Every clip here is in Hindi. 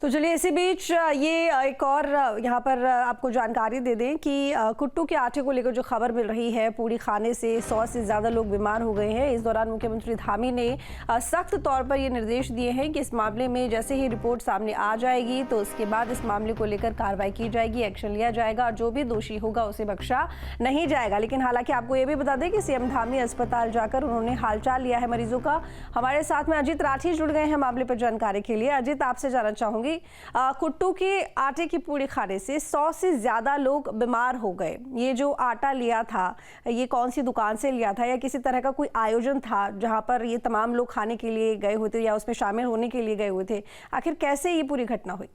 तो चलिए इसी बीच ये एक और यहाँ पर आपको जानकारी दे दें कि कुट्टू के आटे को लेकर जो खबर मिल रही है, पूड़ी खाने से 100 से ज़्यादा लोग बीमार हो गए हैं। इस दौरान मुख्यमंत्री धामी ने सख्त तौर पर ये निर्देश दिए हैं कि इस मामले में जैसे ही रिपोर्ट सामने आ जाएगी तो उसके बाद इस मामले को लेकर कार्रवाई की जाएगी, एक्शन लिया जाएगा और जो भी दोषी होगा उसे बख्शा नहीं जाएगा। लेकिन हालांकि आपको ये भी बता दें कि सीएम धामी अस्पताल जाकर उन्होंने हालचाल लिया है मरीजों का। हमारे साथ में अजीत राठी जुड़ गए हैं मामले पर जानकारी के लिए। अजीत, आपसे जानना चाहूंगी, कुट्टू के आटे की पूड़ी खाने से 100 से ज्यादा लोग बीमार हो गए। ये जो आटा लिया था, ये कौन सी दुकान से लिया था या किसी तरह का कोई आयोजन था जहां पर ये तमाम लोग खाने के लिए गए हुए थे या उसमें शामिल होने के लिए गए हुए थे? आखिर कैसे ये पूरी घटना हुई?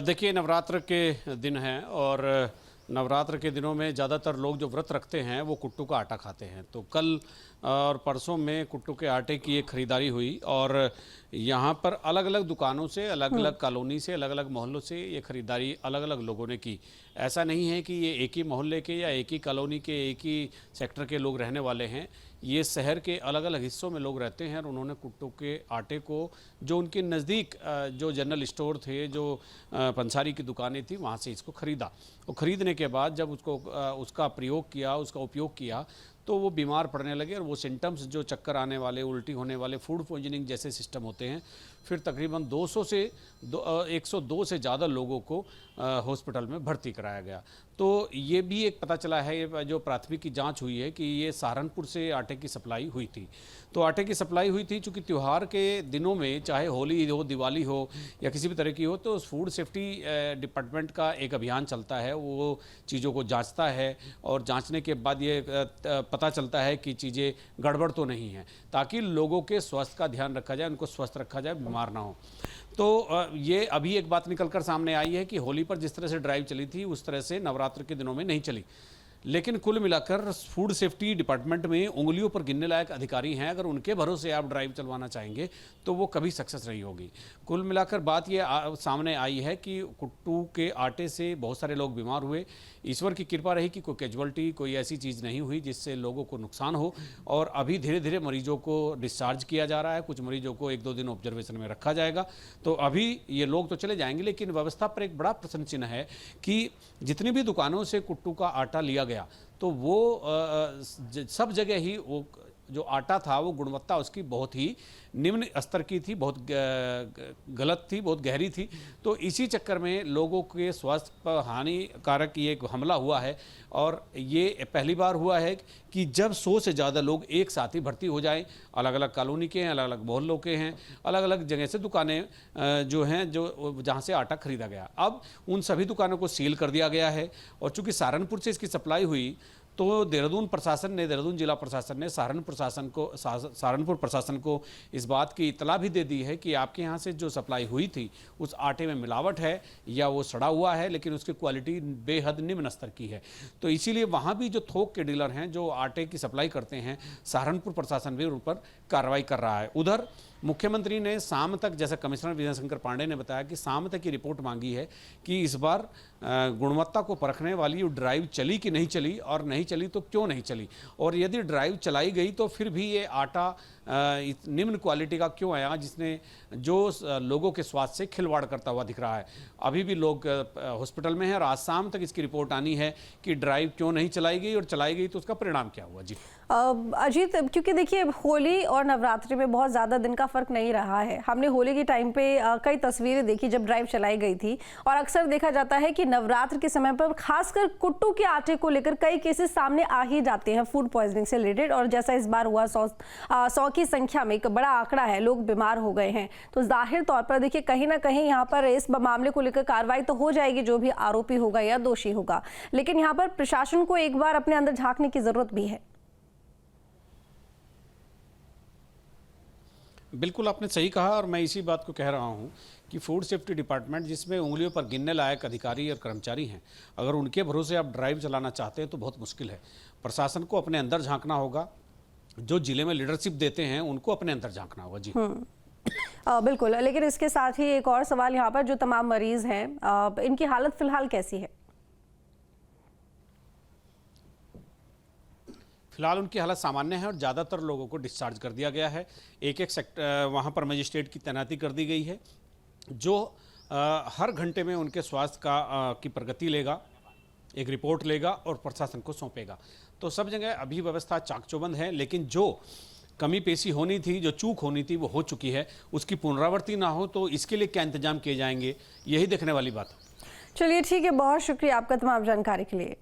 देखिए, नवरात्र के दिन हैं और नवरात्र के दिनों में ज़्यादातर लोग जो व्रत रखते हैं वो कुट्टू का आटा खाते हैं। तो कल और परसों में कुट्टू के आटे की एक ख़रीदारी हुई और यहाँ पर अलग अलग दुकानों से, अलग अलग कॉलोनी से, अलग अलग मोहल्लों से ये ख़रीदारी अलग अलग लोगों ने की। ऐसा नहीं है कि ये एक ही मोहल्ले के या एक ही कॉलोनी के, एक ही सेक्टर के लोग रहने वाले हैं। ये शहर के अलग अलग हिस्सों में लोग रहते हैं और उन्होंने कुट्टू के आटे को, जो उनके नज़दीक जो जनरल स्टोर थे, जो पंसारी की दुकानें थी, वहाँ से इसको ख़रीदा। और ख़रीदने के बाद जब उसका प्रयोग किया, उसका उपयोग किया तो वो बीमार पड़ने लगे और वो सिम्टम्स जो चक्कर आने वाले, उल्टी होने वाले, फूड पॉइजनिंग जैसे सिस्टम होते हैं। फिर तकरीबन 102 से ज़्यादा लोगों को हॉस्पिटल में भर्ती कराया गया। तो ये भी एक पता चला है, जो प्राथमिक की जांच हुई है, कि ये सहारनपुर से आटे की सप्लाई हुई थी। तो आटे की सप्लाई हुई थी चूँकि त्यौहार के दिनों में, चाहे होली हो, दिवाली हो या किसी भी तरह की हो, तो फूड सेफ्टी डिपार्टमेंट का एक अभियान चलता है। वो चीज़ों को जांचता है और जांचने के बाद ये पता चलता है कि चीज़ें गड़बड़ तो नहीं है, ताकि लोगों के स्वास्थ्य का ध्यान रखा जाए, उनको स्वस्थ रखा जाए, बीमार ना हो। तो ये अभी एक बात निकलकर सामने आई है कि होली पर जिस तरह से ड्राइव चली थी उस तरह से नवरात्र के दिनों में नहीं चली। लेकिन कुल मिलाकर फूड सेफ्टी डिपार्टमेंट में उंगलियों पर गिनने लायक अधिकारी हैं। अगर उनके भरोसे आप ड्राइव चलवाना चाहेंगे तो वो कभी सक्सेस नहीं होगी। कुल मिलाकर बात ये सामने आई है कि कुट्टू के आटे से बहुत सारे लोग बीमार हुए। ईश्वर की कृपा रही कि कोई कैजुअल्टी, कोई ऐसी चीज़ नहीं हुई जिससे लोगों को नुकसान हो। और अभी धीरे धीरे मरीजों को डिस्चार्ज किया जा रहा है। कुछ मरीजों को 1-2 दिन ऑब्जर्वेशन में रखा जाएगा। तो अभी ये लोग तो चले जाएंगे, लेकिन व्यवस्था पर एक बड़ा प्रश्न चिन्ह है कि जितनी भी दुकानों से कुट्टू का आटा लिया गया तो वो सब जगह ही वो जो आटा था वो गुणवत्ता उसकी बहुत ही निम्न स्तर की थी, बहुत गलत थी, बहुत गहरी थी। तो इसी चक्कर में लोगों के स्वास्थ्य पर हानिकारक ये एक हमला हुआ है। और ये पहली बार हुआ है कि जब 100 से ज़्यादा लोग एक साथ ही भर्ती हो जाएं। अलग अलग कॉलोनी के हैं, अलग अलग मोहल्लों के हैं, अलग अलग जगह से दुकानें जो हैं, जो जहाँ से आटा खरीदा गया, अब उन सभी दुकानों को सील कर दिया गया है। और चूँकि सहारनपुर से इसकी सप्लाई हुई तो देहरादून जिला प्रशासन ने सहारनपुर प्रशासन को इस बात की इतला भी दे दी है कि आपके यहाँ से जो सप्लाई हुई थी उस आटे में मिलावट है या वो सड़ा हुआ है, लेकिन उसकी क्वालिटी बेहद निम्न स्तर की है। तो इसीलिए वहाँ भी जो थोक के डीलर हैं जो आटे की सप्लाई करते हैं, सहारनपुर प्रशासन भी उन पर कार्रवाई कर रहा है। उधर मुख्यमंत्री ने शाम तक, जैसा कमिश्नर विजय शंकर पांडे ने बताया कि शाम तक की रिपोर्ट मांगी है कि इस बार गुणवत्ता को परखने वाली ड्राइव चली कि नहीं चली, और नहीं चली तो क्यों नहीं चली, और यदि ड्राइव चलाई गई तो फिर भी ये आटा निम्न क्वालिटी का क्यों आया, जिसने जो लोगों के स्वास्थ्य से खिलवाड़ करता हुआ दिख रहा है। अभी भी लोग हॉस्पिटल में हैं और आज शाम तक इसकी रिपोर्ट आनी है कि ड्राइव क्यों नहीं चलाई गई और चलाई गई तो उसका परिणाम क्या हुआ। जी अजीत, क्योंकि देखिए होली और नवरात्रि में बहुत ज़्यादा दिन का फर्क नहीं रहा है। हमने होली के टाइम पे कई तस्वीरें देखी जब ड्राइव चलाई गई थी, और अक्सर देखा जाता है कि नवरात्र के समय पर खासकर कुट्टू के आटे को लेकर कई केसेस सामने आ ही जाते हैं फूड पॉइजनिंग से रिलेटेड। और जैसा इस बार हुआ 100 की संख्या में एक बड़ा आंकड़ा है, लोग बीमार हो गए हैं। तो जाहिर तौर पर देखिए कहीं ना कहीं यहाँ पर इस मामले को लेकर कार्रवाई तो हो जाएगी, जो भी आरोपी होगा या दोषी होगा। लेकिन यहाँ पर प्रशासन को एक बार अपने अंदर झांकने की जरूरत भी है। बिल्कुल, आपने सही कहा और मैं इसी बात को कह रहा हूं कि फूड सेफ्टी डिपार्टमेंट, जिसमें उंगलियों पर गिनने लायक अधिकारी और कर्मचारी हैं, अगर उनके भरोसे आप ड्राइव चलाना चाहते हैं तो बहुत मुश्किल है। प्रशासन को अपने अंदर झांकना होगा, जो जिले में लीडरशिप देते हैं उनको अपने अंदर झांकना होगा। जी बिल्कुल। लेकिन इसके साथ ही एक और सवाल यहाँ पर, जो तमाम मरीज हैं इनकी हालत फिलहाल कैसी है? फिलहाल उनकी हालत सामान्य है और ज़्यादातर लोगों को डिस्चार्ज कर दिया गया है। एक एक सेक्टर वहाँ पर मजिस्ट्रेट की तैनाती कर दी गई है, जो हर घंटे में उनके स्वास्थ्य की प्रगति लेगा, एक रिपोर्ट लेगा और प्रशासन को सौंपेगा। तो सब जगह अभी व्यवस्था चाक-चौबंद है, लेकिन जो कमी पेशी होनी थी, जो चूक होनी थी, वो हो चुकी है। उसकी पुनरावृत्ति ना हो तो इसके लिए क्या इंतजाम किए जाएंगे, यही देखने वाली बात है। चलिए ठीक है, बहुत शुक्रिया आपका तमाम जानकारी के लिए।